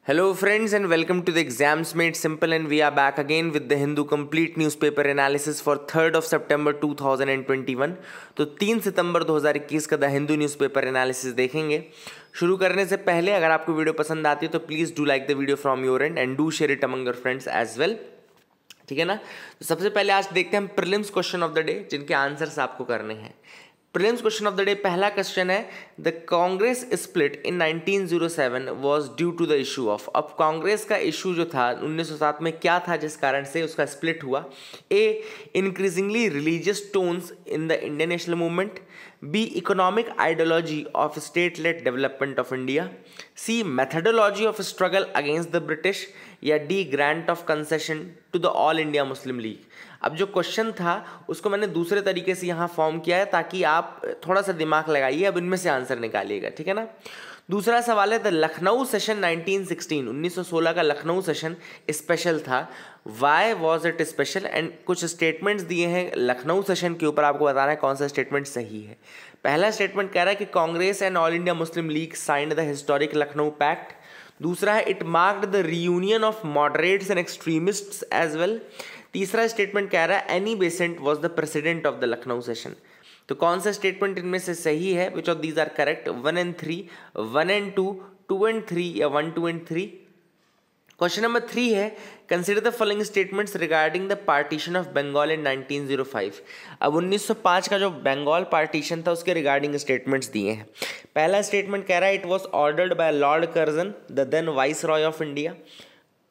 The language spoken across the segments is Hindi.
Hello friends and welcome to the Exams Made Simple, and we are back again with the Hindu complete newspaper analysis for 3rd of September 2021। तो 3 सितंबर 2021 का द हिंदू न्यूज़पेपर एनालिसिस देखेंगे। शुरू करने से पहले अगर आपको वीडियो पसंद आती है तो please do like the video from your and do share it among your friends as well. ठीक है ना। तो सबसे पहले आज देखते हैं हम prelims question of the day जिनके आंसर्स आपको करने हैं। Prelims question of the day पहला क्वेश्चन है, the Congress split in 1907 was due to the issue of. अब कांग्रेस का इशू जो था 1907 में क्या था जिस कारण से उसका स्प्लिट हुआ? A, increasingly religious tones in the Indian national movement. B, economic ideology of state led development of India. C, methodology of struggle against the British. या D, grant of concession to the All India Muslim League. अब जो क्वेश्चन था उसको मैंने दूसरे तरीके से यहाँ फॉर्म किया है ताकि आप थोड़ा सा दिमाग लगाइए, अब इनमें से आंसर निकालिएगा। ठीक है ना। दूसरा सवाल है, द लखनऊ सेशन 1916 1916 का लखनऊ सेशन स्पेशल था। Why was it special? And कुछ स्टेटमेंट्स दिए हैं लखनऊ सेशन के ऊपर, आपको बताना है कौन सा स्टेटमेंट सही है। पहला स्टेटमेंट कह रहा है कि Congress and All India Muslim League signed the historic Lucknow pact. दूसरा है, it marked the reunion of moderates and extremists as well. तीसरा स्टेटमेंट कह रहा है, Annie Besant was the president of the Lucknow session. तो कौन सा स्टेटमेंट इनमें से सही है? Which of these are correct? 1 and 3, 1 and 2, 2 and 3 या 1, 2 and 3? क्वेश्चन नंबर 3 है, consider the following statements regarding the partition of Bengal in 1905। अब 1905 का जो बंगाल पार्टीशन था उसके रिगार्डिंग स्टेटमेंट्स दिए हैं। पहला स्टेटमेंट कह रहा है, it was ordered by Lord Curzon the then viceroy of India.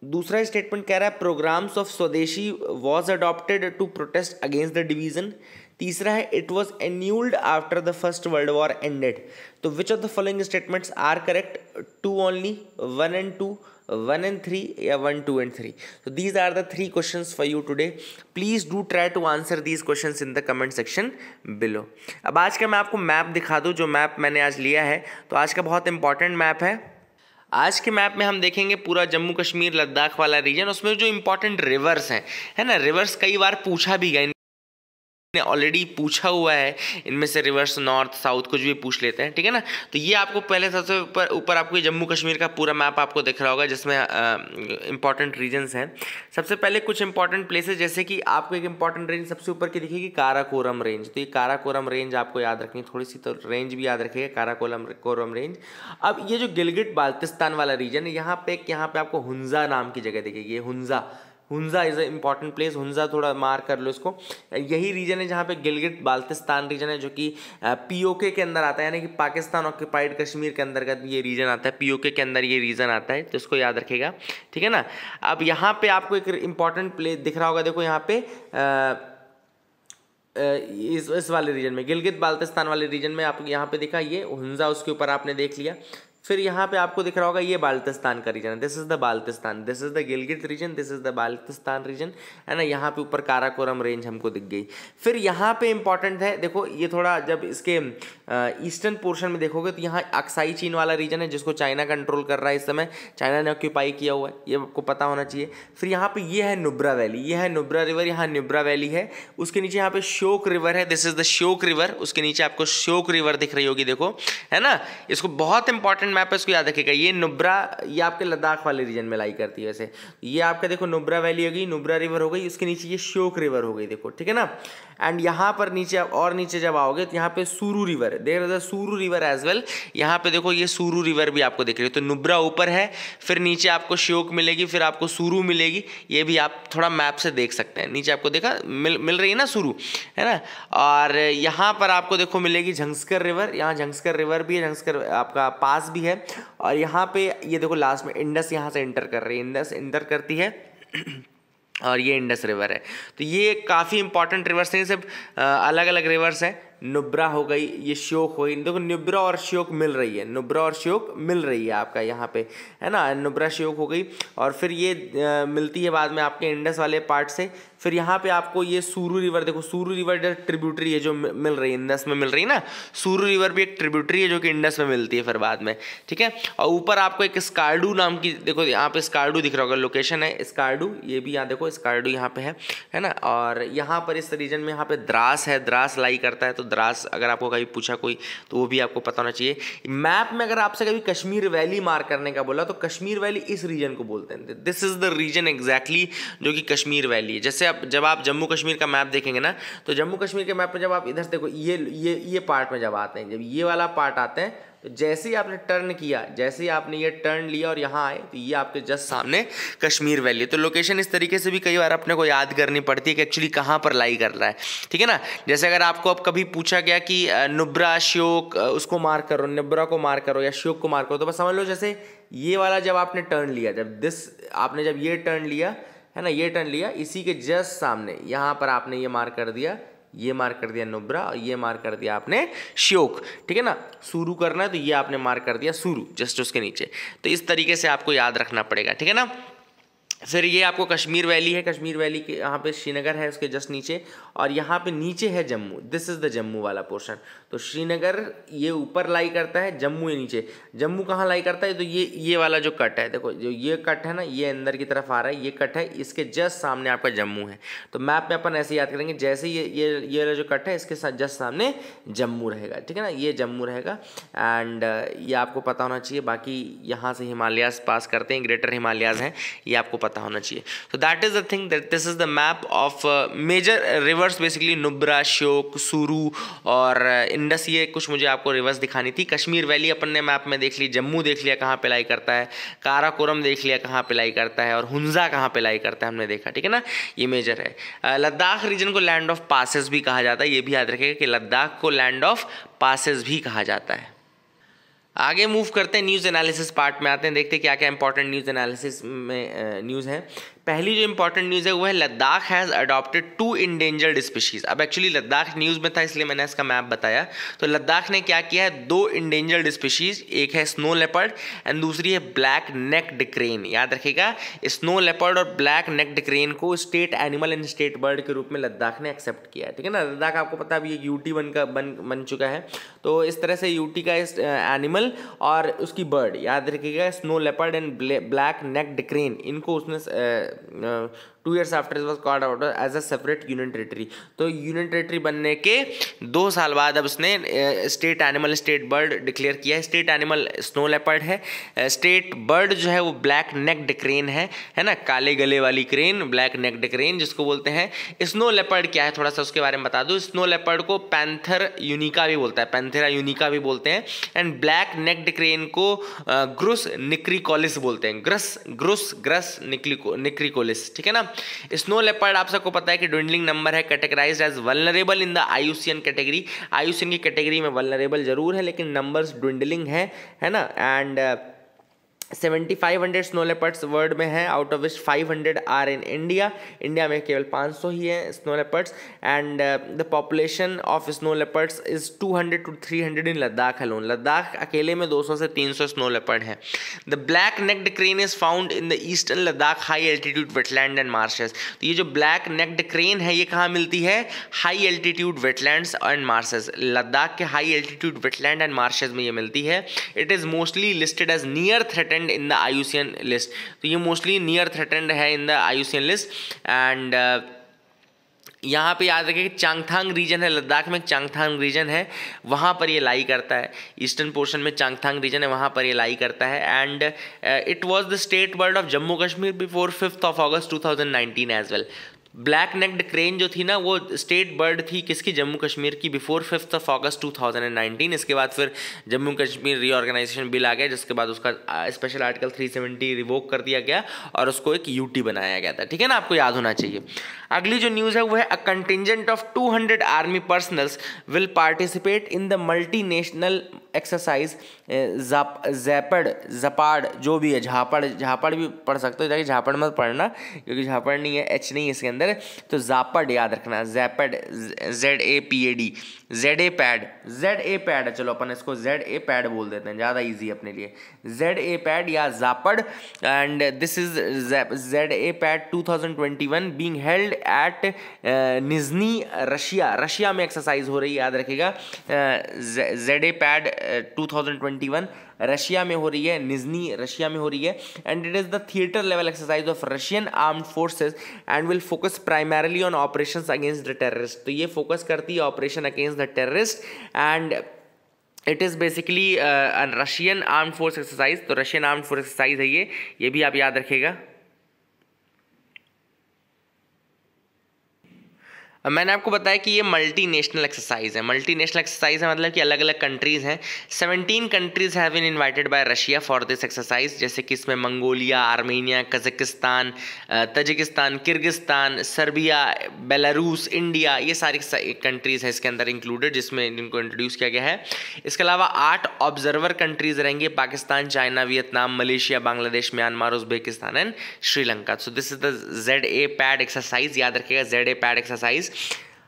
दूसरा स्टेटमेंट कह रहा है, programmes of swadeshi was adopted to protest against the division. तीसरा है, it was annulled after the First World War ended. तो which of the following statements are correct? 2 only, 1 and 2, 1 and 3 या 1, 2 and 3? So these are the 3 questions for you today. Please do try to answer these questions in the comment section below. अब आज का मैं आपको मैप दिखा दूँ, जो मैप मैंने आज लिया है। तो आज का बहुत इंपॉर्टेंट मैप है। आज के मैप में हम देखेंगे पूरा जम्मू कश्मीर लद्दाख वाला रीजन, उसमें जो इंपॉर्टेंट रिवर्स हैं, है ना। रिवर्स कई बार पूछा भी गया, ऑलरेडी पूछा हुआ है इनमें से रिवर्स, नॉर्थ साउथ कुछ भी पूछ लेते हैं। ठीक है ना। तो ये आपको पहले सबसे ऊपर आपको जम्मू कश्मीर का पूरा मैप आपको दिख रहा होगा जिसमें इंपॉर्टेंट रीजन्स हैं। सबसे पहले कुछ इंपॉर्टेंट प्लेसेस, जैसे कि आपको एक इंपॉर्टेंट रेंज सबसे ऊपर की दिखेगी, काराकोरम रेंज। तो ये काराकोरम रेंज आपको याद रखनी है, थोड़ी सी तो रेंज भी याद रखिएगा, काराकोरम रेंज। अब ये जो गिलगिट बाल्टिस्तान वाला रीजन है, यहाँ पे आपको हुंजा नाम की जगह दिखेगी। Hunza is a important place. Hunza थोड़ा मार्क कर लो इसको। यही रीजन है जहाँ पे गिलगिट बाल्टिस्तान रीजन है, जो कि पीओके के अंदर आता है, यानी कि पाकिस्तान ऑक्यूपाइड कश्मीर के अंतर्गत ये रीजन आता है। पीओके के अंदर ये रीजन आता है, तो इसको याद रखेगा। ठीक है ना। अब यहाँ पे आपको एक इंपॉर्टेंट प्लेस दिख रहा होगा, देखो यहाँ पे इस वाले रीजन में, गिलगित बाल्टिस्तान वाले रीजन में आप यहाँ पे देखा ये हुंजा, उसके ऊपर आपने देख लिया। फिर यहाँ पे आपको दिख रहा होगा ये बाल्टिस्तान का रीजन है, this is the Baltistan, this is the Gilgit region, this is the Baltistan region, है ना। यहाँ पे ऊपर काराकोरम रेंज हमको दिख गई। फिर यहाँ पे इंपॉर्टेंट है, देखो ये थोड़ा जब इसके ईस्टर्न पोर्शन में देखोगे तो यहाँ अक्साई चीन वाला रीजन है जिसको चाइना कंट्रोल कर रहा है इस समय, चाइना ने ऑक्यूपाई किया हुआ है, ये आपको पता होना चाहिए। फिर यहाँ पे ये है नुब्रा वैली, ये है नुब्रा रिवर, यहाँ नुब्रा वैली है। उसके नीचे यहाँ पे श्योक रिवर है, this is the Shyok river, उसके नीचे आपको श्योक रिवर दिख रही होगी, देखो, है ना। इसको बहुत इंपॉर्टेंट मैप है, इसको याद रखिएगा। ये नुब्रा, ये आपके लद्दाख वाले रीजन में लाई करती है वैसे। ये आपका देखो नुब्रा वैली हो गई, नुब्रा रिवर हो गई, उसके नीचे ये श्योक रिवर हो गई, देखो। ठीक है ना। एंड यहाँ पर नीचे और नीचे जब आओगे तो यहाँ पे सूरू रिवर है, देख रहे सूरू रिवर एज वेल। यहाँ पे देखो ये सूरू रिवर भी आपको दिख रही है। तो नुब्रा ऊपर है, फिर नीचे आपको श्योक मिलेगी, फिर आपको सूरू मिलेगी। ये भी आप थोड़ा मैप से देख सकते हैं, नीचे आपको देखा मिल रही है ना सूरू, है ना। और यहाँ पर आपको देखो मिलेगी झंस्कर रिवर, यहाँ झंस्कर रिवर भी है, झंस्कर आपका पास भी है। और यहाँ पे ये देखो लास्ट में इंडस यहाँ से एंटर कर रही है, इंडस एंटर करती है और ये इंडस रिवर है। तो ये काफ़ी इंपॉर्टेंट रिवर्स हैं, सब अलग अलग रिवर्स हैं। नुब्रा हो गई, ये श्योक हो गई, देखो नुब्रा और श्योक मिल रही है, नुब्रा और श्योक मिल रही है आपका यहाँ पे, है ना। नुब्रा श्योक हो गई और फिर ये मिलती है बाद में आपके इंडस वाले पार्ट से। फिर यहाँ पे आपको ये सूरू रिवर, देखो सूरू रिवर ट्रिब्यूटरी है जो मिल रही है, इंडस में मिल रही है ना। सूरू रिवर भी एक ट्रिब्यूटरी है जो कि इंडस में मिलती है फिर बाद में। ठीक है। और ऊपर आपको एक स्कार्डू नाम की, देखो यहाँ पे स्कार्डू दिख रहा होगा, लोकेशन है स्कार्डू, ये भी यहाँ देखो स्कार्डू यहाँ पे है ना। और यहाँ पर इस रीजन में यहाँ पे द्रास है, द्रास लाई करता है, तो द्रास अगर आपको कभी पूछा कोई तो वो भी आपको पता होना चाहिए। मैप में अगर आपसे कभी कश्मीर वैली मार्क करने का बोला तो कश्मीर वैली इस रीजन को बोलते हैं, this is the region exactly जो कि कश्मीर वैली है। जैसे आप जब आप जम्मू कश्मीर का मैप देखेंगे ना, तो जम्मू कश्मीर के मैप में जब आप इधर देखो ये पार्ट में जब आते हैं, जब ये वाला पार्ट आते हैं, तो जैसे ही आपने टर्न किया, जैसे ही आपने ये टर्न लिया और यहाँ आए, तो ये आपके जस्ट सामने कश्मीर वैली है। तो लोकेशन इस तरीके से भी कई बार अपने को याद करनी पड़ती है कि एक्चुअली कहाँ पर लाई कर रहा है, ठीक है ना। जैसे अगर आपको अब कभी पूछा गया कि नुब्रा श्योक उसको मार्क करो, नुब्रा को मार्क करो या श्योक को मार्क करो, तो बस समझ लो जैसे ये वाला जब आपने टर्न लिया, आपने जब ये टर्न लिया है ना, ये टर्न लिया, इसी के जस्ट सामने यहाँ पर आपने ये मार्क कर दिया, ये मार्क कर दिया नुब्रा और ये मार्क कर दिया आपने श्योक, ठीक है ना। शुरू करना है तो ये आपने मार्क कर दिया शुरू, जस्ट उसके नीचे। तो इस तरीके से आपको याद रखना पड़ेगा, ठीक है ना। फिर ये आपको कश्मीर वैली है, कश्मीर वैली के यहाँ पे श्रीनगर है उसके जस्ट नीचे, और यहाँ पे नीचे है Jammu, this is the Jammu वाला पोर्शन। तो श्रीनगर ये ऊपर लाई करता है, जम्मू ये नीचे। जम्मू कहाँ लाई करता है, तो ये वाला जो कट है, देखो जो ये कट है ना, ये अंदर की तरफ आ रहा है, ये कट है, इसके जस्ट सामने आपका जम्मू है। तो मैप में अपन ऐसे याद करेंगे, जैसे ये वाला जो कट है इसके साथ जस्ट सामने जम्मू रहेगा, ठीक है ना, ये जम्मू रहेगा। एंड ये आपको पता होना चाहिए। बाकी यहाँ से हिमालयाज पास करते हैं, ग्रेटर हिमालयाज हैं, ये आपको पता होना चाहिए। तो that is the thing, that this is the map of major rivers basically, Nubra, Shyok, Suru और इंडस। ये कुछ मुझे आपको रिवर्स दिखानी थी। कश्मीर वैली अपन ने मैप में देख ली, जम्मू देख लिया कहाँ पे लाई करता है, काराकोरम देख लिया कहाँ पे लाई करता है, और हुंजा कहाँ पे लाई करता है हमने देखा, ठीक है ना, ये मेजर है। लद्दाख रीजन को लैंड ऑफ पासेस भी कहा जाता है, ये भी याद रखिएगा कि लद्दाख को लैंड ऑफ पासेस भी कहा जाता है। आगे मूव करते हैं, न्यूज़ एनालिसिस पार्ट में आते हैं, देखते हैं क्या क्या इंपॉर्टेंट न्यूज़ एनालिसिस में न्यूज़ है। पहली जो इंपॉर्टेंट न्यूज़ है वो है Ladakh has adopted 2 endangered species. अब एक्चुअली लद्दाख न्यूज़ में था इसलिए मैंने इसका मैप बताया। तो लद्दाख ने क्या किया है, 2 इंडेंजर्ड स्पीशीज़, एक है स्नो लेपर्ड एंड दूसरी है ब्लैक नेक्ड क्रेन। याद रखिएगा, स्नो लेपर्ड और ब्लैक नेक्ड क्रेन को state animal and state bird के रूप में लद्दाख ने एक्सेप्ट किया है, ठीक है ना। लद्दाख आपको पता है अभी एक यूटी बन चुका है। तो इस तरह से यूटी का इस एनिमल और उसकी बर्ड, याद रखिएगा, snow leopard and black necked crane, इनको उसने 2 years after it was called out as a separate union territory। तो यूनियन टेरिटरी बनने के 2 साल बाद अब उसने state animal state bird declare किया है। स्टेट एनिमल स्नो लेपर्ड है, स्टेट बर्ड जो है वो ब्लैक नेक्ड क्रेन है ना, काले गले वाली क्रेन, ब्लैक नेक्ड क्रेन जिसको बोलते हैं। स्नो लेपर्ड क्या है थोड़ा सा उसके बारे में बता दूं। स्नो लेपर्ड को पैंथर यूनिका भी बोलता है, पैंथेरा यूनिका भी बोलते हैं, एंड ब्लैक नेक्ड क्रेन को ग्रुस निक्रिकोलिस बोलते हैं, ग्रस निक्रिकोलिस, ठीक है ना। स्नो लेपर्ड आप सबको पता है कि ड्विंडलिंग नंबर है, categorised as vulnerable in the IUCN category. IUCN की कैटेगरी में वल्नरेबल जरूर है लेकिन नंबर्स ड्विंडलिंग है ना। एंड 7500 स्नो लेपर्ड्स वर्ल्ड में है, out of which 500 are in India. India में केवल 500 ही है snow leopards. And the population of snow leopards is 200 to 300 in Ladakh alone. Ladakh अकेले में 200 से 300 स्नो लेपर्ड है। The black necked crane is found in the eastern Ladakh high altitude wetland and marshes. तो ये जो ब्लैक नेक्ड क्रेन है ये कहाँ मिलती है, high altitude wetlands and marshes. Ladakh के high altitude wetland and marshes में ये मिलती है। It is mostly listed as near threatened in the IUCN list. तो ये मोस्टली नियर थ्रेटेंड है in the IUCN list. And यहाँ पे याद रखिए कि चांगथांग रीजन है, लद्दाख में चांगथांग रीजन है, वहाँ पर ये लाई करता है। ईस्टर्न पोर्शन में चांगथांग रीजन है, वहाँ पर ये लाई करता है। And it was the state bird of Jammu Kashmir before 5th of August 2019 as well. Black necked crane जो थी ना वो स्टेट बर्ड थी किसकी, जम्मू कश्मीर की, बिफोर 5th of August 2019। इसके बाद फिर जम्मू कश्मीर रीऑर्गेनाइजेशन बिल आ गया जिसके बाद उसका स्पेशल आर्टिकल 370 रिवोक कर दिया गया और उसको एक यूटी बनाया गया था, ठीक है ना, आपको याद होना चाहिए। अगली जो न्यूज़ है वो है a contingent of 200 army personnels will participate in the multi national exercise Zapad, जो भी है, झापड़ भी पढ़ सकते हो, जाके झापड़ मत पढ़ना क्योंकि झापड़ नहीं है, एच नहीं है इसके अंदर। तो जापड़ याद रखना, जैपड, ZAPAD, ZA पैड, चलो अपन इसको ZA पैड बोल देते हैं, ज़्यादा इजी अपने लिए, ZA पैड या Zapad. And this is ZA पैड 2021 being held at Nizhny Russia में एक्सरसाइज हो रही है, याद रखिएगा। ZA पैड 2021 रशिया में हो रही है, निजनी रशिया में हो रही है, and it is the theatre level exercise of Russian armed forces and will focus primarily on operations against the terrorist. तो ये फोकस करती है operation against the terrorist and it is basically Russian arm force exercise. तो रशियन आर्म फोर्स एक्सरसाइज है ये भी आप याद रखिएगा। मैंने आपको बताया कि ये मल्टी नेशनल एक्सरसाइज है। मल्टी नेशनल एक्सरसाइज है मतलब कि अलग अलग कंट्रीज़ हैं। 17 countries have been invited by Russia for this exercise, जैसे कि इसमें Mongolia, Armenia, Kazakhstan, Tajikistan, Kyrgyzstan, Serbia, Belarus, India, ये सारी कंट्रीज़ हैं इसके अंदर इंक्लूडेड, जिसमें इनको इंट्रोड्यूस किया गया है। इसके अलावा 8 ऑब्जर्वर कंट्रीज़ रहेंगे, Pakistan, China, Vietnam, Malaysia, Bangladesh, Myanmar, Uzbekistan and Sri Lanka. So this is the ZAPAD exercise, याद रखिएगा ZAPAD एक्सरसाइज।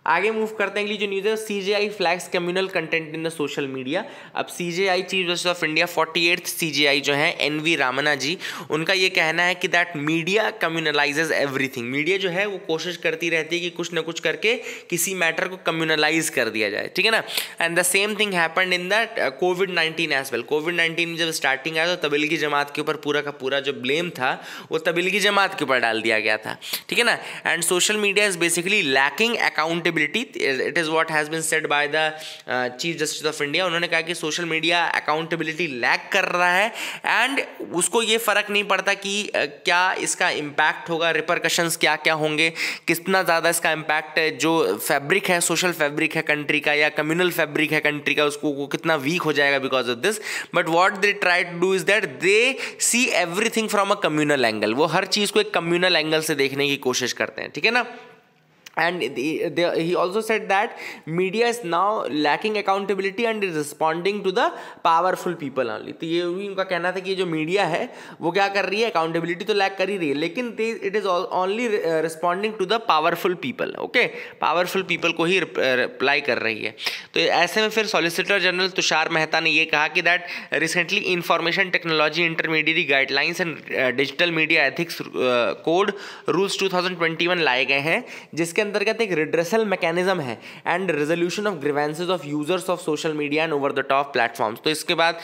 आगे मूव करते हैं। अगली जो न्यूज़ है, CJI flags communal content in the social media. अब CJI chief justice of India 48th CJI जो है NV रामन्ना जी, उनका ये कहना है कि दैट मीडिया कम्युनलाइजेज एवरीथिंग। मीडिया जो है वो कोशिश करती रहती है कि कुछ ना कुछ करके किसी मैटर को कम्युनलाइज कर दिया जाए, ठीक है ना। And the same thing happened in that COVID-19 as well. COVID-19 में जब स्टार्टिंग आया तो तबलीगी जमात के ऊपर पूरा का पूरा जो ब्लेम था वो तबलीगी जमात के ऊपर डाल दिया गया था, ठीक है ना। And social media is basically lacking accountability. It is what has been said by the chief justice of India. उन्होंने कहा कि सोशल मीडिया अकाउंटेबिलिटी लैक कर रहा है एंड उसको ये फ़र्क नहीं पड़ता कि क्या इसका इम्पैक्ट होगा, रिपरकशंस क्या क्या होंगे, कितना ज़्यादा इसका इम्पैक्ट है, जो फैब्रिक है, सोशल फैब्रिक है कंट्री का या कम्युनल फैब्रिक है कंट्री का, उसको वो कितना वीक हो जाएगा because of this. But what they try to do is that they see everything from a communal angle. वो हर चीज़ को एक कम्युनल एंगल से देखने की कोशिश करते हैं, ठीक है ना। And he also said that media is now lacking accountability and is responding to the powerful people only। तो ये भी उनका कहना था कि ये जो मीडिया है वो क्या कर रही है, अकाउंटेबिलिटी तो लैक कर ही रही है, लेकिन it is only responding to the powerful people. Okay, powerful people को ही रिप्लाई कर रही है। तो ऐसे में फिर सॉलिसिटर जनरल तुषार मेहता ने ये कहा कि that recently information technology intermediate guidelines and digital media ethics code rules 2021 लाए गए हैं, जिसके अंतर्गत एक रिड्रेसल मैकेनिज्म है and resolution of grievances of users of social media and over the top platforms. तो इसके बाद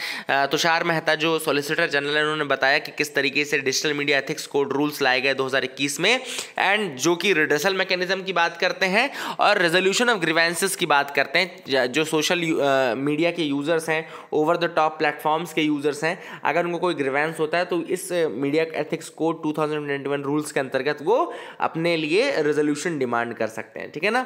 तुषार मेहता जो सॉलिसिटर जनरल है उन्होंने बताया कि किस तरीके से digital media ethics code rules लाए गए 2021 में, एंड जो कि रिड्रेसल मैकेनिज्म की बात करते हैं और रेजोल्यूशन ऑफ ग्रीवेंसेस की बात करते हैं। जो सोशल मीडिया के यूजर्स हैं, ओवर द टॉप प्लेटफॉर्म्स के यूजर्स हैं, अगर उनको कोई ग्रीवेंस होता है तो इस मीडिया एथिक्स कोड 2021 रूल्स के अंतर्गत वो अपने लिए रेजोल्यूशन डिमांड कर सकते हैं, ठीक है ना।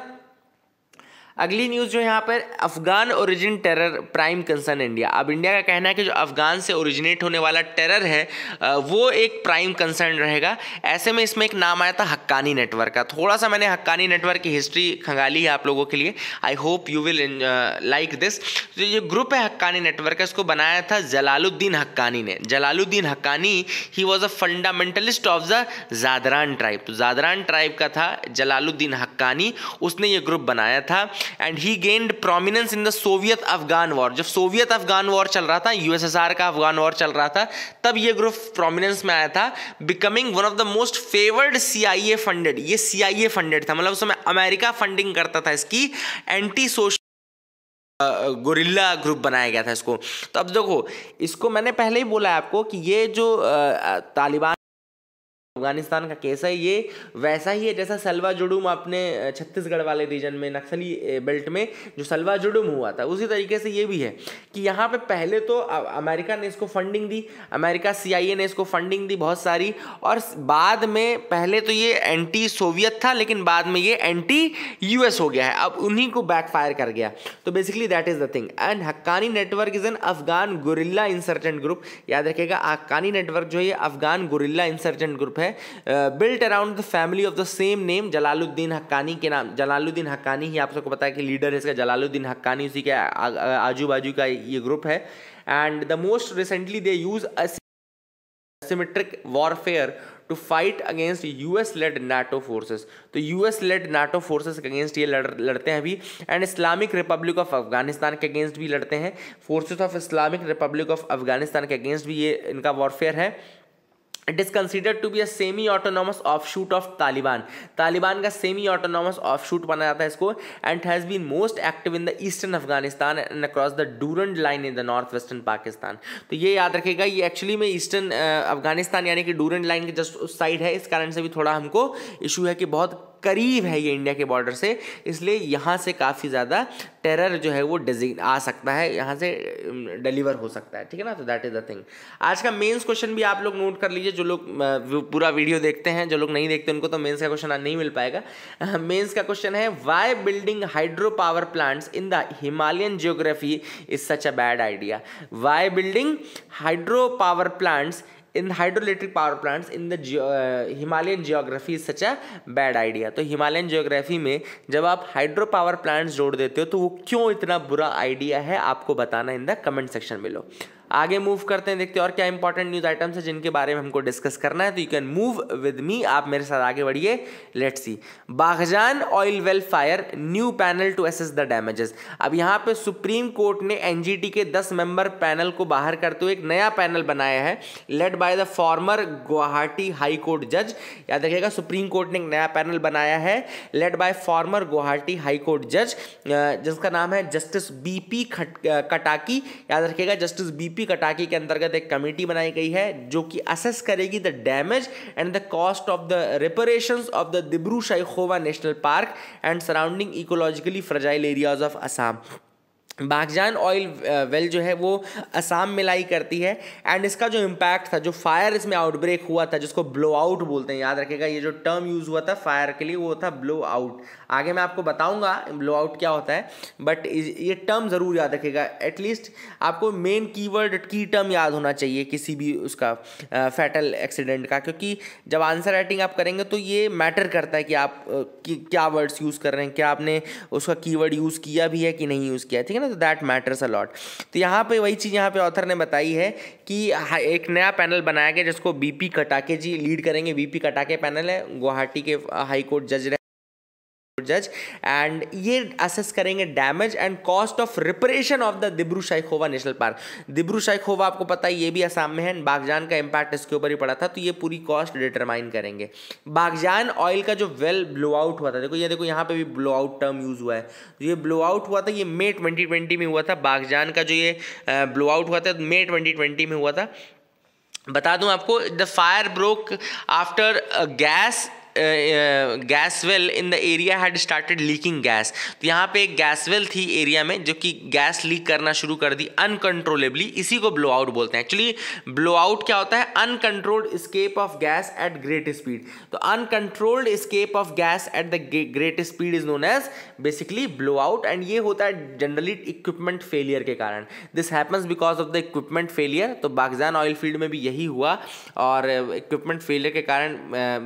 अगली न्यूज़ जो यहाँ पर, Afghan origin terror prime concern India. अब इंडिया का कहना है कि जो अफगान से ओरिजिनेट होने वाला टेरर है वो एक प्राइम कंसर्न रहेगा। ऐसे में इसमें एक नाम आया था हक्कानी नेटवर्क का। थोड़ा सा मैंने हक्कानी नेटवर्क की हिस्ट्री खंगाली है आप लोगों के लिए, आई hope you will like this. तो ये ग्रुप है हक्कानी नेटवर्क, इसको बनाया था जलालुद्दीन हक्कानी ने। Jalaluddin Haqqani he was a fundamentalist of the Zadran tribe. तो ज़ादरान ट्राइब का था जलालुद्दीन हक्कानी, उसने ये ग्रुप बनाया था and he gained prominence in the Soviet Afghan war. जब सोवियत अफगान वॉर चल रहा था, USSR का अफगान वॉर चल रहा था, तब ये ग्रुप प्रोमिनेंस में आया था, becoming one of the most favoured CIA funded. ये CIA फंडेड था, मतलब उस समय अमेरिका फंडिंग करता था इसकी। एंटी सोशल गोरिल्ला ग्रुप बनाया गया था इसको। तो अब देखो, इसको मैंने पहले ही बोला है आपको कि ये जो तालिबान अफगानिस्तान का केस है ये वैसा ही है जैसा सलवा जुडूम अपने छत्तीसगढ़ वाले रीजन में, नक्सली बेल्ट में जो सलवा जुडूम हुआ था, उसी तरीके से ये भी है कि यहाँ पे पहले तो अमेरिका ने इसको फंडिंग दी, अमेरिका CIA ने इसको फंडिंग दी बहुत सारी, और बाद में पहले तो ये एंटी सोवियत था लेकिन बाद में ये एंटी US हो गया है, अब उन्हीं को बैकफायर कर गया। तो basically that is the thing. And Haqqani network is an Afghan gorilla insurgent group. याद रखिएगा, हक्कानी नेटवर्क जो है ये अफगान गोरिल्ला इंसर्जेंट ग्रुप है, built around the family of the same name, Jalaluddin Haqqani के नाम। जलालुद्दीन हक्कानी ही आप सबको पता है कि लीडर है इसका जलालुद्दीन हक्कानी, उसी के आजू बाजू का ये ग्रुप है। And the most recently they use asymmetric warfare to fight against US led NATO forces। तो US led NATO forces के अगेंस्ट ये लड़ते हैं अभी, and Islamic Republic of Afghanistan के अगेंस्ट भी लड़ते हैं। Forces of Islamic Republic of Afghanistan के अगेंस्ट भी ये इनका वॉरफेयर है। It is considered to be a semi autonomous offshoot of Taliban. Taliban का सेमी ऑटोनॉमस ऑफशूट माना जाता है इसको, and has been most active in the eastern Afghanistan and across the Durand line in the north western Pakistan. तो ये याद रखेगा, ये एक्चुअली में ईस्टर्न अफगानिस्तान यानी कि डूरंड लाइन के जस्ट उस साइड है, इस कारण से भी थोड़ा हमको इशू है कि बहुत करीब है ये इंडिया के बॉर्डर से, इसलिए यहाँ से काफ़ी ज़्यादा टेरर जो है वो डिजिग आ सकता है, यहाँ से डिलीवर हो सकता है, ठीक है ना। तो दैट इज़ द थिंग। आज का मेंस क्वेश्चन भी आप लोग नोट कर लीजिए, जो लोग पूरा वीडियो देखते हैं, जो लोग नहीं देखते उनको तो मेंस का क्वेश्चन आज नहीं मिल पाएगा। मेंस का क्वेश्चन है, why building hydro power plants in the Himalayan geography is such a bad idea. Why building hydro power plants in hydroelectric power plants in the Himalayan geography is such a bad idea. तो हिमालयन जियोग्राफी में जब आप हाइड्रो पावर प्लांट्स जोड़ देते हो तो वो क्यों इतना बुरा आइडिया है, आपको बताना इन द कमेंट सेक्शन में। लो आगे मूव करते हैं, देखते हैं और क्या इंपॉर्टेंट न्यूज़ आइटम्स है जिनके बारे में हमको डिस्कस करना है। तो you can move with me, आप मेरे साथ आगे बढ़िए। Let's see, Baghjan oil well fire, new panel to assess the damages. अब यहाँ पे सुप्रीम कोर्ट ने एनजीटी के 10 मेंबर पैनल को बाहर करते हुए एक नया पैनल बनाया है, led by the former Guwahati high court जज। याद रखिएगा, सुप्रीम कोर्ट ने एक नया पैनल बनाया है, led by farmer Guwahati high court जज, जिसका नाम है जस्टिस बीपी कटाकी। याद रखिएगा, जस्टिस बीपी कटाकी के अंतर्गत एक कमेटी बनाई गई है जो कि असेस करेगी the damage and the cost of the reparations of the Dibru Saikhowa national park and surrounding ecologically fragile areas of Assam. Baghjan oil well जो है वो असम में लाई करती है, एंड इसका जो इम्पैक्ट था, जो फायर इसमें आउटब्रेक हुआ था, जिसको ब्लो आउट बोलते हैं, याद रखिएगा ये जो टर्म यूज़ हुआ था फायर के लिए वो था ब्लो आउट। आगे मैं आपको बताऊंगा ब्लो आउट क्या होता है, बट ये टर्म ज़रूर याद रखिएगा। एटलीस्ट आपको मेन कीवर्ड की टर्म याद होना चाहिए किसी भी उसका फैटल एक्सीडेंट का, क्योंकि जब आंसर राइटिंग आप करेंगे तो ये मैटर करता है कि आप क्या वर्ड्स यूज़ कर रहे हैं, क्या आपने उसका कीवर्ड यूज़ किया भी है कि नहीं यूज़ किया, ठीक है ना। तो दैट मैटर्स अ लॉट। तो यहाँ पे वही चीज़ यहाँ पे ऑथर ने बताई है कि एक नया पैनल बनाया गया जिसको बीपी कटाके जी लीड करेंगे। बीपी कटाके पैनल है, गुवाहाटी के हाई कोर्ट जज, एंड ये असेस करेंगे damage and cost of reparation of the Dibru Saikhowa national park. Dibru Saikhowa आपको पता है ये भी असम में है, बाघजान का इंपैक्ट इसके ऊपर ही पड़ा था, तो ये पूरी कॉस्ट डिटरमाइन करेंगे। बाघजान ऑयल का जो वेल ब्लो आउट हुआ था, देखो ये देखो यहाँ पे भी ब्लो आउट टर्म यूज हुआ है। तो ये ब्लो आउट हुआ था, ये मई 2020 में हुआ था। बाघजान का जो ये ब्लो आउट हुआ था मई 2020 में हुआ था। बता दूं आपको, the fire broke after gas well in the area had started leaking gas. तो यहाँ पे एक गैस वेल थी एरिया में जो कि गैस लीक करना शुरू कर दी अनकंट्रोलेबली, इसी को ब्लो आउट बोलते हैं। एक्चुअली ब्लो आउट क्या होता है, uncontrolled escape of gas at great speed. तो uncontrolled escape of gas at the great speed is known as basically blow out, and ये होता है जनरली इक्विपमेंट फेलियर के कारण। This happens because of the equipment failure. तो बाघजान ऑयल फील्ड में भी यही हुआ, और इक्विपमेंट फेलियर के कारण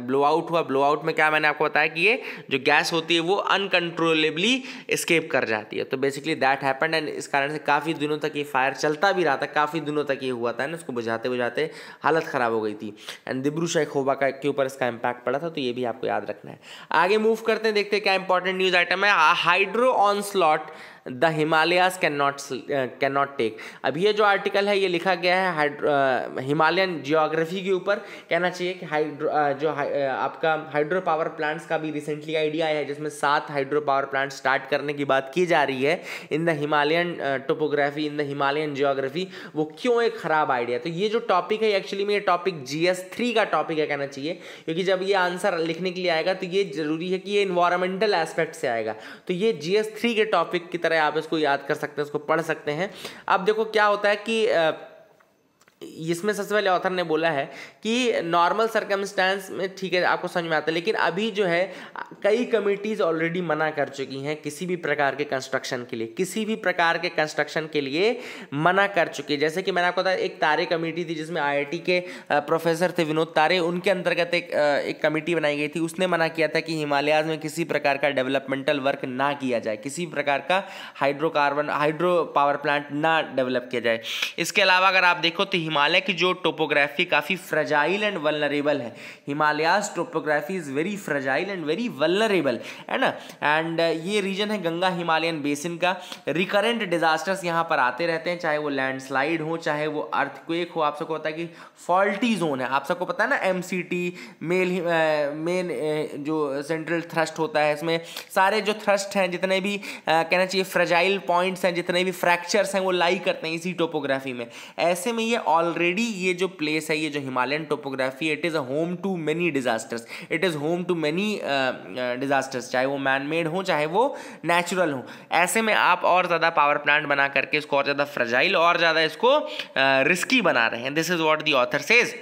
ब्लो आउट हुआ। ब्लो आउट में क्या मैंने आपको बताया कि ये जो गैस होती है वो अनकंट्रोलेबली एस्केप कर जाती है। तो बेसिकली दैट हैपेंड, एंड इस कारण से काफ़ी दिनों तक ये फायर चलता भी रहा था, काफ़ी दिनों तक ये हुआ था ना, इसको बुझाते बुझाते हालत ख़राब हो गई थी, एंड दिब्रू साइखोवा के ऊपर इसका इम्पैक्ट पड़ा था। तो ये भी आपको याद रखना है। आगे मूव करते हैं, देखते हैं क्या इंपॉर्टेंट न्यूज़ आइटम है। Hydro onslaught the Himalayas can not take. अब ये जो आर्टिकल है ये लिखा गया है हिमालयन जियोग्राफी के ऊपर। कहना चाहिए कि आपका हाइड्रो पावर प्लांट्स का भी रिसेंटली आइडिया आया है, जिसमें 7 हाइड्रो पावर प्लांट स्टार्ट करने की बात की जा रही है in the Himalayan topography, in the Himalayan geography. वो क्यों एक ख़राब आइडिया। तो ये जो टॉपिक है एक्चुअली में ये टॉपिक GS3 का टॉपिक है कहना चाहिए, क्योंकि जब ये आंसर लिखने के लिए आएगा तो ये जरूरी है कि ये इन्वायरमेंटल एस्पेक्ट से आएगा। तो ये GS3 के टॉपिक की तरह आप इसको याद कर सकते हैं, इसको पढ़ सकते हैं। अब देखो क्या होता है कि इसमें सबसे पहले ऑथर ने बोला है कि नॉर्मल सर्कमस्टेंस में ठीक है आपको समझ में आता है, लेकिन अभी जो है कई कमिटीज़ ऑलरेडी मना कर चुकी हैं किसी भी प्रकार के कंस्ट्रक्शन के लिए, किसी भी प्रकार के कंस्ट्रक्शन के लिए मना कर चुकी है। जैसे कि मैंने आपको बताया एक तारे कमेटी थी जिसमें IIT के प्रोफेसर थे विनोद तारे, उनके अंतर्गत एक कमेटी बनाई गई थी। उसने मना किया था कि हिमालयाज में किसी प्रकार का डेवलपमेंटल वर्क ना किया जाए, किसी प्रकार का हाइड्रो पावर प्लांट ना डेवलप किया जाए। इसके अलावा अगर आप देखो तो हिमालय की जो टोपोग्राफी काफ़ी फ्रेजाइल एंड वल्नरेबल है। Himalayas topography is very fragile and very vulnerable, है ना। एंड ये रीजन है गंगा हिमालयन बेसिन का। रिकरेंट डिजास्टर्स यहाँ पर आते रहते हैं, चाहे वो लैंडस्लाइड हो, चाहे वो अर्थक्वेक हो। आप सबको पता है कि फॉल्टी जोन है, आप सबको पता है ना, MCT मेन जो सेंट्रल थ्रस्ट होता है, इसमें सारे जो थ्रस्ट हैं, जितने भी कहना चाहिए फ्रेजाइल पॉइंट्स हैं, जितने भी फ्रैक्चर्स हैं, वो लाई करते हैं इसी टोपोग्राफी में। ऐसे में ये ऑलरेडी ये जो प्लेस है, ये जो Himalayan topography, it is a home to many disasters, it is home to many disasters, चाहे वो मैन मेड हो चाहे वो नेचुरल हो। ऐसे में आप और ज़्यादा पावर प्लांट बना करके इसको और ज़्यादा फ्रेजाइल और ज़्यादा इसको रिस्की बना रहे हैं। This is what the author says.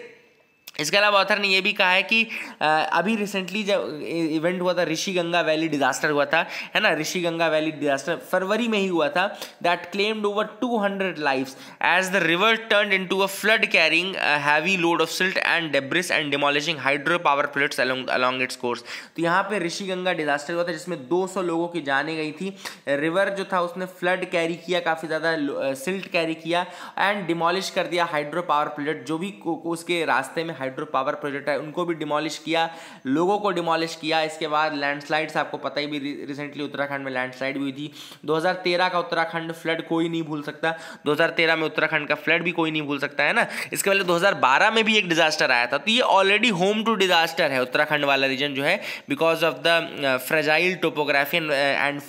इसके अलावा ऑथर ने यह भी कहा है कि अभी रिसेंटली जब इवेंट हुआ था, ऋषि गंगा वैली डिजास्टर हुआ था, है ना, ऋषि गंगा वैली डिजास्टर फरवरी में ही हुआ था, that claimed over 200 lives as the river turned into a flood carrying heavy load of silt and debris and demolishing hydro power plants along its course. तो यहाँ पे ऋषि गंगा डिजास्टर हुआ था जिसमें 200 लोगों की जानें गई थी। रिवर जो था उसने फ्लड कैरी किया, काफ़ी ज़्यादा सिल्ट कैरी किया एंड डिमोलिश कर दिया हाइड्रो पावर प्लांट, जो भी उसके रास्ते में हाइड्रो पावर प्रोजेक्ट है उनको भी डिमोलिश किया, लोगों को डिमोलिश किया। इसके बाद लैंडस्लाइड्स, आपको पता ही भी रिसेंटली उत्तराखंड में लैंडस्लाइड भी हुई थी। 2013 का उत्तराखंड फ्लड कोई नहीं भूल सकता, 2013 में उत्तराखंड का फ्लड भी कोई नहीं भूल सकता, है ना। इसके पहले 2012 में भी एक डिजास्टर आया था। तो ये ऑलरेडी होम टू डिजास्टर है उत्तराखंड वाला रीजन जो है, because of the fragile topography and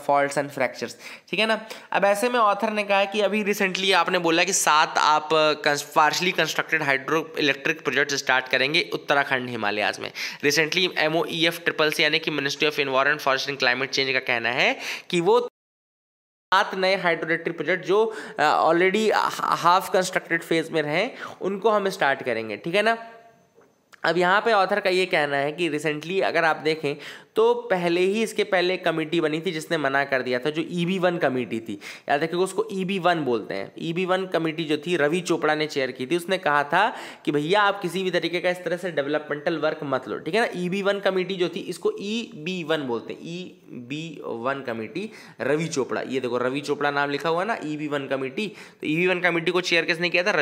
faults and fractures, ठीक है ना। अब ऐसे में ऑथर ने कहा कि अभी रिसेंटली आपने बोला कि 7 आप partially constructed hydro electric project start करेंगे उत्तराखंड हिमालयाज में। रिसेंटली MOEF यानी कि ministry of environment forest and climate change का कहना है कि वो 7 नए हाइड्रो इलेक्ट्रिक प्रोजेक्ट जो ऑलरेडी हाफ कंस्ट्रक्टेड फेज में रहे उनको हम स्टार्ट करेंगे, ठीक है ना। अब यहाँ पे ऑथर का ये कहना है कि रिसेंटली अगर आप देखें तो पहले ही इसके पहले कमेटी बनी थी जिसने मना कर दिया था, जो EB1 कमेटी थी, याद रखिएगा उसको EB1 बोलते हैं। EB1 कमेटी जो थी रवि चोपड़ा ने चेयर की थी, उसने कहा था कि भैया आप किसी भी तरीके का इस तरह से डेवलपमेंटल वर्क मत लो, ठीक है ना। EB1 कमेटी जो थी इसको EB1 बोलते हैं, EB1 कमेटी रवि चोपड़ा, ये देखो रवि चोपड़ा नाम लिखा हुआ ना, EB1 कमेटी। तो EB1 कमेटी को चेयर किसने किया था?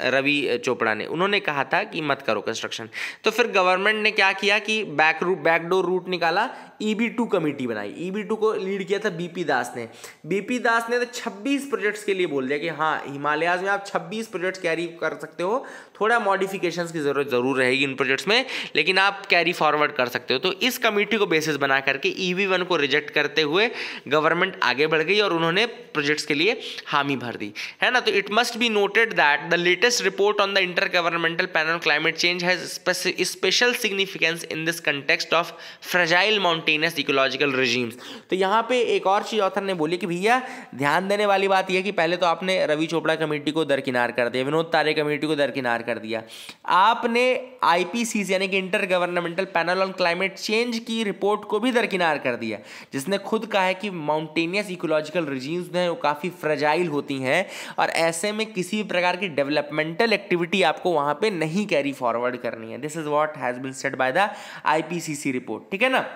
रवि चोपड़ा ने। उन्होंने कहा था कि मत करो कंस्ट्रक्शन। तो फिर गवर्नमेंट ने क्या किया कि बैकडोर रूट निकाला, EB2 कमेटी बनाई। EB2 को लीड किया था BP दास ने। BP दास ने तो 26 प्रोजेक्ट्स के लिए बोल दिया कि हाँ हिमालयाज में आप 26 प्रोजेक्ट्स कैरी कर सकते हो, थोड़ा मॉडिफिकेशंस की जरूरत जरूर रहेगी इन प्रोजेक्ट्स में, लेकिन आप कैरी फॉरवर्ड कर सकते हो। तो इस कमेटी को बेसिस बना करके EB1 को रिजेक्ट करते हुए गवर्नमेंट आगे बढ़ गई और उन्होंने प्रोजेक्ट्स के लिए हामी भर दी, है ना। तो it must be noted that the latest report on the inter governmental panel on climate change has special significance in this context of fragile mountainous ecological regimes. तो यहाँ पे एक और चीज ऑथर ने बोली कि भैया ध्यान देने वाली बात यह कि पहले तो आपने रवि चोपड़ा कमेटी को दरकिनार कर दिया, विनोद तारे कमेटी को दरकिनार कर दिया, आपने IPCC यानी कि inter governmental panel on climate change की रिपोर्ट को भी दरकिनार कर दिया, जिसने खुद कहा है कि माउंटेनियस इकोलॉजिकल रिजीम्स हैं वो काफ़ी फ्रेजाइल होती हैं और ऐसे में किसी भी प्रकार की डेवलपमेंटल एक्टिविटी आपको वहाँ पे नहीं कैरी फॉरवर्ड करनी है। This is what has been said by the IPCC report, ठीक है ना।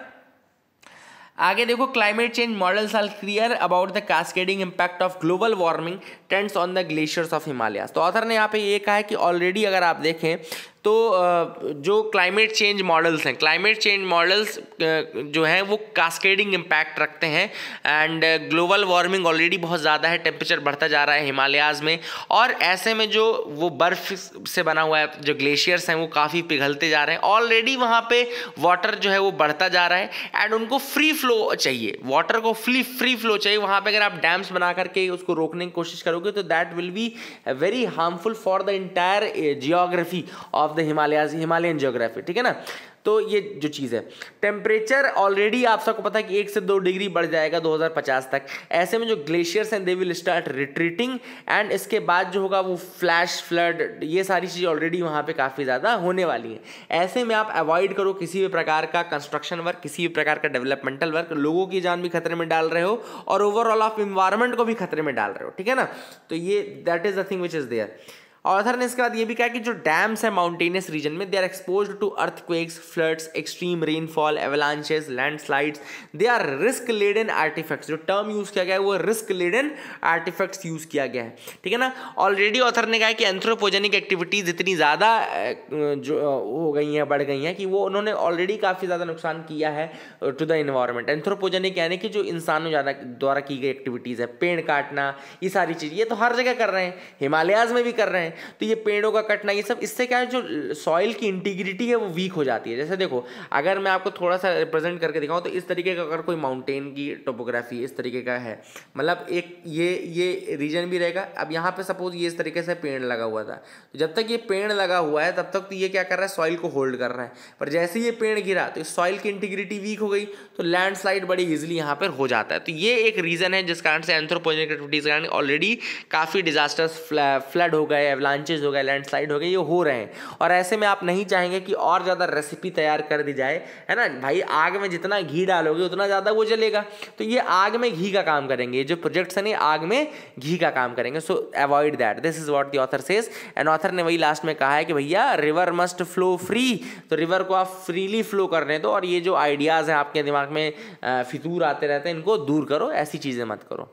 आगे देखो, climate change models are clear about the cascading impact of global warming trends on the glaciers of Himalayas. तो ऑथर ने यहाँ पे ये कहा है कि ऑलरेडी अगर आप देखें तो जो क्लाइमेट चेंज मॉडल्स हैं, क्लाइमेट चेंज मॉडल्स जो हैं वो कास्केडिंग इम्पैक्ट रखते हैं एंड ग्लोबल वार्मिंग ऑलरेडी बहुत ज़्यादा है, टेम्परेचर बढ़ता जा रहा है हिमालयाज में, और ऐसे में जो वो बर्फ़ से बना हुआ है जो ग्लेशियर्स हैं वो काफ़ी पिघलते जा रहे हैं। ऑलरेडी वहाँ पे वाटर जो है वो बढ़ता जा रहा है एंड उनको फ्री फ्लो चाहिए, वाटर को फ्री फ्लो चाहिए। वहाँ पे अगर आप डैम्स बना करके उसको रोकने की कोशिश करोगे तो that will be very harmful for the entire geography of the Himalayas, Himalayan geography, ठीक है ना। तो ये जो चीज़ है, टेम्परेचर ऑलरेडी आप सबको पता है कि 1 से 2 डिग्री बढ़ जाएगा 2050 तक। ऐसे में जो ग्लेशियर्स हैं they will start retreating and इसके बाद जो होगा वो फ्लैश फ्लड, ये सारी चीज़ें ऑलरेडी वहाँ पे काफ़ी ज़्यादा होने वाली हैं। ऐसे में आप अवॉइड करो किसी भी प्रकार का कंस्ट्रक्शन वर्क, किसी भी प्रकार का डेवलपमेंटल वर्क, लोगों की जान भी खतरे में डाल रहे हो और ओवरऑल ऑफ इन्वायरमेंट को भी खतरे में डाल रहे हो, ठीक है ना। तो ये that is the thing which is there. Author ने इसके बाद ये भी कहा कि जो डैम्स है माउंटेनियस रीजन में, they are exposed to earthquakes, floods, extreme rainfall, avalanches, landslides, they are risk laden artifacts. जो टर्म यूज किया गया है वो रिस्क लेडन आर्टिफैक्ट्स यूज किया गया है, ठीक है ना। ऑलरेडी ऑथर ने कहा कि एंथ्रोपोजेनिक एक्टिविटीज इतनी ज़्यादा जो हो गई हैं, बढ़ गई हैं कि वो उन्होंने ऑलरेडी काफ़ी ज़्यादा नुकसान किया है टू द इन्वायरमेंट। एंथ्रोपोजेनिक यानी कि जो इंसानों द्वारा की गई एक्टिविटीज़ है, पेड़ काटना, ये सारी चीज़, ये तो हर जगह कर रहे हैं, हिमालयाज़ में भी कर रहे हैं। तो ये पेड़ों का कटना, ये सब, इससे क्या है, जो सॉइल की इंटीग्रिटी है वो वीक हो जाती है। जैसे देखो, अगर मैं आपको थोड़ा सा रिप्रेजेंट करके दिखाऊं तो इस तरीके का अगर कोई माउंटेन की टोपोग्राफी इस तरीके का है, मतलब एक ये रीजन भी रहेगा। अब यहाँ पे सपोज ये इस तरीके से पेड़ लगा हुआ था, तो जब तक ये पेड़ लगा हुआ है तब तक तो ये क्या कर रहा है, सॉइल को होल्ड कर रहा है। पर जैसे ये पेड़ गिरा तो इस सॉइल की इंटीग्रिटी वीक हो गई, तो लैंडस्लाइड बड़ी इजीली यहाँ पर हो जाता है। तो ये एक रीजन है जिस कारण से एंथ्रोपोजेनिक एक्टिविटीज के कारण ऑलरेडी काफ़ी डिजास्टर्स, फ्लड हो गए, एवलांचेस हो गए, लैंडस्लाइड हो गए, ये हो रहे हैं। और ऐसे में आप नहीं चाहेंगे कि और ज़्यादा रेसिपी तैयार कर दी जाए, है ना भाई। आग में जितना घी डालोगे उतना ज़्यादा वो जलेगा, तो ये आग में घी का काम करेंगे। ये जो प्रोजेक्ट्स हैं आग में घी का काम करेंगे। सो avoid that, this is what the author says. And author ने वही लास्ट में कहा है कि भैया रिवर मस्ट फ्लो फ्री, तो रिवर को आप फ्रीली फ्लो करने दो, और ये जो आइडियाज़ हैं आपके दिमाग में फितूर आते रहते हैं, इनको दूर करो, ऐसी चीज़ें मत करो।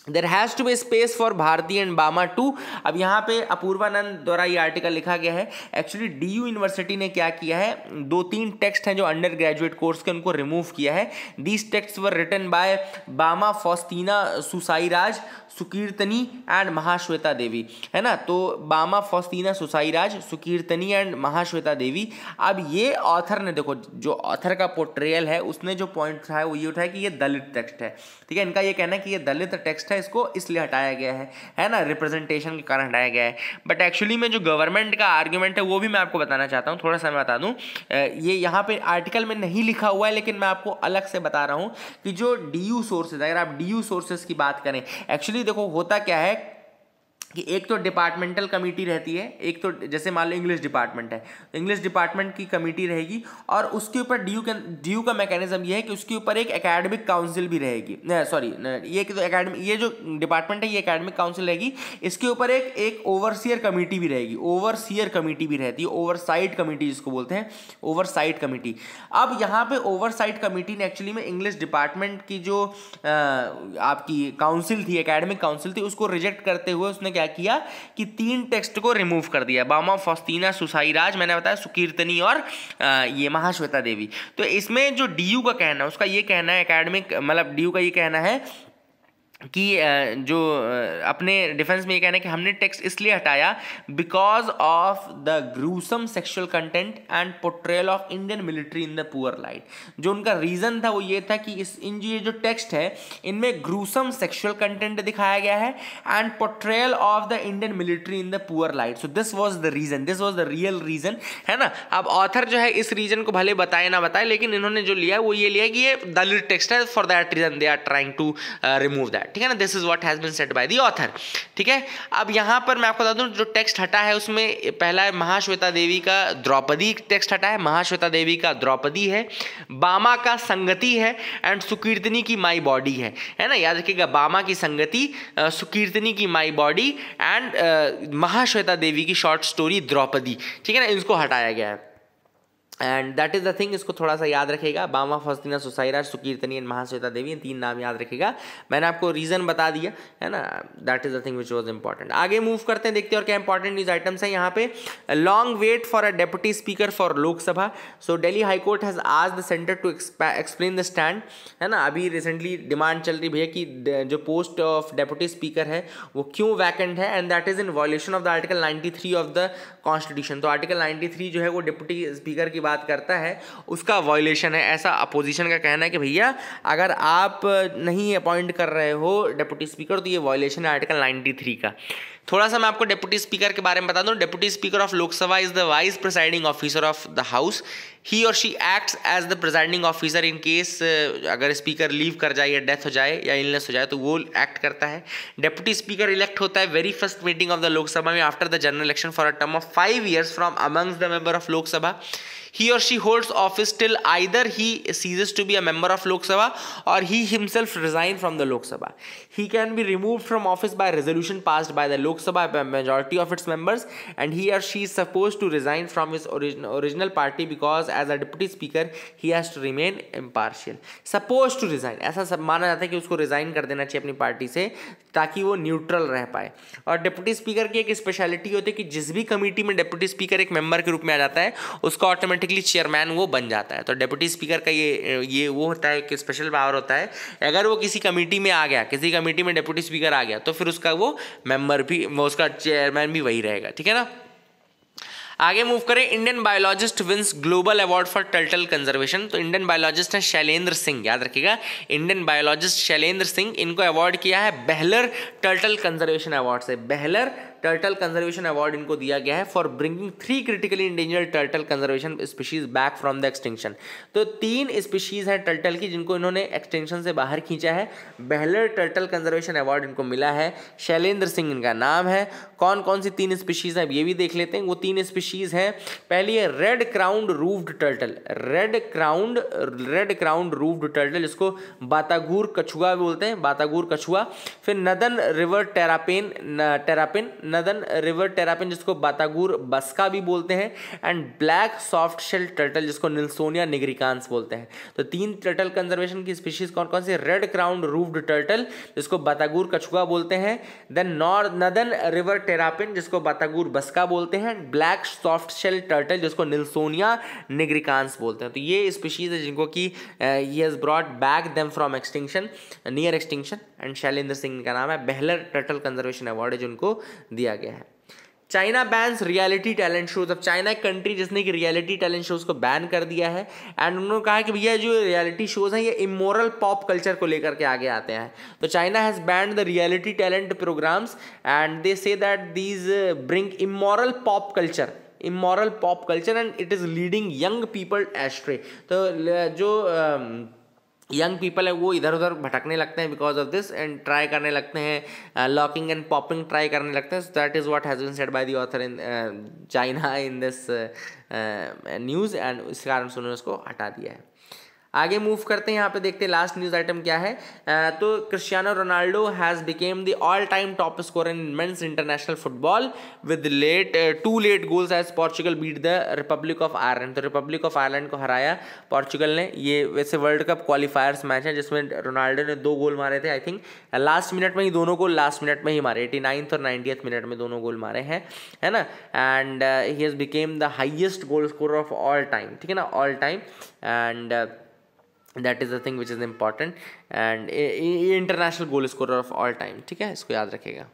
There has to be space for Bharati and Bama too. अब यहाँ पे अपूर्वानंद द्वारा ये आर्टिकल लिखा गया है। एक्चुअली DU यूनिवर्सिटी ने क्या किया है, 2-3 टेक्स्ट हैं जो अंडर ग्रेजुएट कोर्स के, उनको रिमूव किया है। These text were written by Bama, Faustina सुसाईराज, सुकीर्तनी and Mahasweta देवी, है ना। तो बामा, फॉस्टीना सुसाईराज, सुकीर्तनी एंड महाश्वेता देवी। अब ये ऑथर ने, देखो जो ऑथर का पोर्ट्रेयल है उसने जो पॉइंट उठाया वो ये उठाया कि ये दलित टेक्स्ट है, ठीक है। इनका ये कहना है कि ये दलित टेक्स्ट है, इसको इसलिए हटाया गया है ना, रिप्रेजेंटेशन के कारण हटाया गया है। बट एक्चुअली में जो गवर्नमेंट का आर्ग्यूमेंट है वो भी मैं आपको बताना चाहता हूँ, थोड़ा सा मैं बता दूँ। ये यहाँ पे आर्टिकल में नहीं लिखा हुआ है, लेकिन मैं आपको अलग से बता रहा हूँ कि जो DU सोर्सेज, अगर आप DU सोर्सेज की बात करें, एक्चुअली देखो होता क्या है कि एक तो डिपार्टमेंटल कमेटी रहती है, एक तो जैसे मान लो इंग्लिश डिपार्टमेंट है, तो इंग्लिश डिपार्टमेंट की कमेटी रहेगी, और उसके ऊपर DU का मैकेनिज्म ये है कि उसके ऊपर एक एकेडमिक काउंसिल भी रहेगी। सॉरी, ये तो एकेडमिक, ये जो डिपार्टमेंट है ये एकेडमिक काउंसिल रहेगी, इसके ऊपर एक ओवरसीयर कमेटी भी रहेगी, ओवरसीयर कमेटी भी रहती है, ओवरसाइट कमेटी जिसको बोलते हैं, ओवरसाइट कमेटी। अब यहाँ पे ओवरसाइट कमेटी ने एक्चुअली में इंग्लिश डिपार्टमेंट की जो आपकी काउंसिल थी, एकेडमिक काउंसिल थी, उसको रिजेक्ट करते हुए उसने किया कि 3 टेक्स्ट को रिमूव कर दिया, बामा, फॉस्टीना, सुसाईराज, मैंने बताया सुकीर्तनी और ये महाश्वेता देवी। तो इसमें जो DU का कहना है, उसका ये कहना है, एकेडमिक मतलब DU का ये कहना है कि जो अपने डिफेंस में ये कहना है कि हमने टेक्स्ट इसलिए हटाया because of the gruesome sexual content and portrayal of Indian military in the poor light. जो उनका रीजन था वो ये था कि ये जो टेक्स्ट है इनमें ग्रूसम सेक्सुअल कंटेंट दिखाया गया है and portrayal of the Indian military in the poor light. So this was the reason, this was the real reason, है ना। अब ऑथर जो है इस रीजन को भले बताए ना बताए, लेकिन इन्होंने जो लिया वो ये लिया कि ये दलित टेक्स्ट है, for that reason they are trying to remove that, ठीक है ना। This is what has been said by the author, ठीक है। अब यहाँ पर मैं आपको बता दूं जो टेक्स्ट हटा है उसमें पहला है महाश्वेता देवी का द्रौपदी टेक्स्ट हटा है, महाश्वेता देवी का द्रौपदी है, बामा का संगति है एंड सुकीर्तनी की माई बॉडी है ना। याद रखिएगा, बामा की संगति, सुकीर्तनी की माई बॉडी एंड महाश्वेता देवी की शॉर्ट स्टोरी द्रौपदी, ठीक है ना। इसको हटाया गया है and that is the thing, इसको थोड़ा सा याद रखेगा। बामा, फॉस्टीना, सुसाईराज, सुकीर्तनी एंड महाश्वेता देवी, इन 3 नाम याद रखेगा। मैंने आपको रीजन बता दिया, है ना। That is the thing which was important. आगे मूव करते हैं, देखते हैं और क्या इंपॉर्टेंट न्यूज आइटम्स है यहाँ पे। Long wait for a deputy speaker for Lok Sabha. So Delhi high court has asked the centre to explain the stand, है ना। अभी रिसेंटली डिमांड चल रही भैया कि जो पोस्ट ऑफ डेप्यूटी स्पीकर है वो क्यों वैकेंट है, and that is in violation of the article 93 of the constitution. तो आर्टिकल 93 जो है वो डिप्टी स्पीकर की बात करता है, उसका वायलेशन है, ऐसा अपोजिशन का कहना है कि भैया अगर आप नहीं अपॉइंट कर रहे हो डेप्यूटी स्पीकर तो ये वायलेशन है आर्टिकल 93 का। थोड़ा सा मैं आपको डेप्यूटी स्पीकर के बारे में बता दूं। Deputy speaker of Lok Sabha is the vice presiding officer of the house. He और she acts as the presiding officer in case अगर स्पीकर लीव कर जाए या डेथ हो जाए या इलनेस हो जाए तो वो एक्ट करता है। डेप्यूटी स्पीकर इलेक्ट होता है very first meeting of the Lok Sabha में after the general election for a term of 5 years from amongst the member of Lok Sabha. He or she holds office till either he ceases to be a member of Lok Sabha or he himself resign from the Lok Sabha. He can be removed from office by resolution passed by the Lok Lok Sabha majority of its members, and he or she is supposed to resign from his original party because as a deputy speaker he has to remain impartial. Supposed to resign, ऐसा सब माना जाता है कि उसको रिजाइन कर देना चाहिए अपनी पार्टी से ताकि वो न्यूट्रल रह पाए. और डिप्टी स्पीकर की एक स्पेशलिटी होती है कि जिस भी कमेटी में डिप्टी स्पीकर एक मेंबर के रूप में आ जाता है उसका ऑटोमेटिकली चेयरमैन वो बन जाता है. तो डिप्टी स्पीकर का ये वो होता है कि स्पेशल पावर होता है. अगर वो किसी कमेटी में आ गया, किसी कमेटी में डिप्टी स्पीकर आ गया, तो फिर उसका वो मेंबर भी, वो उसका चेयरमैन भी वही रहेगा. ठीक है ना. आगे मूव करें. Indian biologist wins global award for turtle conservation. तो इंडियन बायोलॉजिस्ट है शैलेंद्र सिंह, याद रखिएगा, इंडियन बायोलॉजिस्ट शैलेंद्र सिंह, इनको अवार्ड किया है बेहलर टर्टल कंजर्वेशन अवार्ड से. बेहलर टर्टल कंजर्वेशन अवार्ड इनको दिया गया है for bringing 3 critically endangered turtle conservation species back from the extinction. तो 3 स्पीशीज हैं टर्टल की जिनको इन्होंने एक्सटिंक्शन से बाहर खींचा है. बेहलर टर्टल कंजर्वेशन अवार्ड इनको मिला है. शैलेंद्र सिंह इनका नाम है. कौन कौन सी 3 स्पीशीज हैं ये भी देख लेते हैं. वो 3 स्पीशीज हैं. पहली है red crowned roofed turtle. Red crowned roofed turtle, जिसको बातागूर कछुआ बोलते हैं, बातागूर कछुआ. फिर northern river terrapin, northern river terrapin जिसको बातागूर बस्का भी बोलते हैं. And black soft shell turtle जिसको निल्सोनिया निग्रिकांस बोलते हैं. तो 3 टर्टल कंजर्वेशन की स्पीशीज कौन कौन सी? रेड क्राउंड रूफ्ड टर्टल जिसको बातागूर कछुआ बोलते हैं, देन नदन रिवर टेरापिन जिसको बातागूर बस्का बोलते हैं, ब्लैक सॉफ्ट शेल टर्टल जिसको निल्सोनिया निग्रिकांस बोलते हैं. तो ये स्पीशीज है जिनको कि he has brought back them from extinction, near extinction. And Shailendra Singh का नाम है. बेहलर टर्टल कंजर्वेशन अवार्ड है जिनको दिया गया है. China bans reality talent shows. अब चाइना एक कंट्री जिसने कि रियलिटी टैलेंट शोज को बैन कर दिया है. एंड उन्होंने कहा कि भैया जो रियलिटी शोज हैं ये इमोरल पॉप कल्चर को लेकर के आगे आते हैं. तो China has banned the reality talent programs and they say that these bring immoral pop culture and it is leading young people astray. तो जो यंग पीपल है वो इधर उधर भटकने लगते हैं because of this and try करने लगते हैं, लॉकिंग एंड पॉपिंग ट्राई करने लगते हैं. That is what has been said by the author in China in this news and इस कारण से उन्होंने उसको हटा दिया है. आगे मूव करते हैं. यहाँ पे देखते हैं लास्ट न्यूज़ आइटम क्या है. तो Cristiano Ronaldo has become the all time top scorer in men's international football with 2 late goals as Portugal beat the Republic of Ireland. तो रिपब्लिक ऑफ आयरलैंड को हराया पोर्चुगल ने. ये वैसे वर्ल्ड कप क्वालिफायर्स मैच है जिसमें रोनाल्डो ने 2 गोल मारे थे. आई थिंक लास्ट मिनट में ही दोनों गोल लास्ट मिनट में ही मारे, 89th और 90th मिनट में दोनों गोल मारे हैं, है ना. And he has become the highest goal scorer of all time. ठीक है ना, all time. And that is the thing which is important. And international goal scorer of all time. ठीक है, इसको याद रखेगा.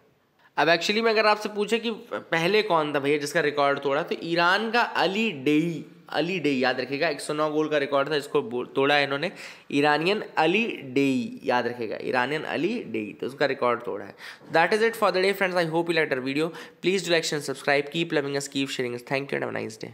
अब एक्चुअली में अगर आपसे पूछे कि पहले कौन था भैया जिसका रिकॉर्ड तोड़ा, तो ईरान का अली डेई याद रखेगा. 109 गोल का रिकॉर्ड था, इसको तोड़ा है इन्होंने. ईरानियन अली डेई याद रखेगा, ईरानियन अली डेई, तो उसका रिकॉर्ड तोड़ा है. That is it for the day friends. I hope you like our video. Please do like and subscribe. Keep loving us, keep sharing us. Thank you and have a nice day.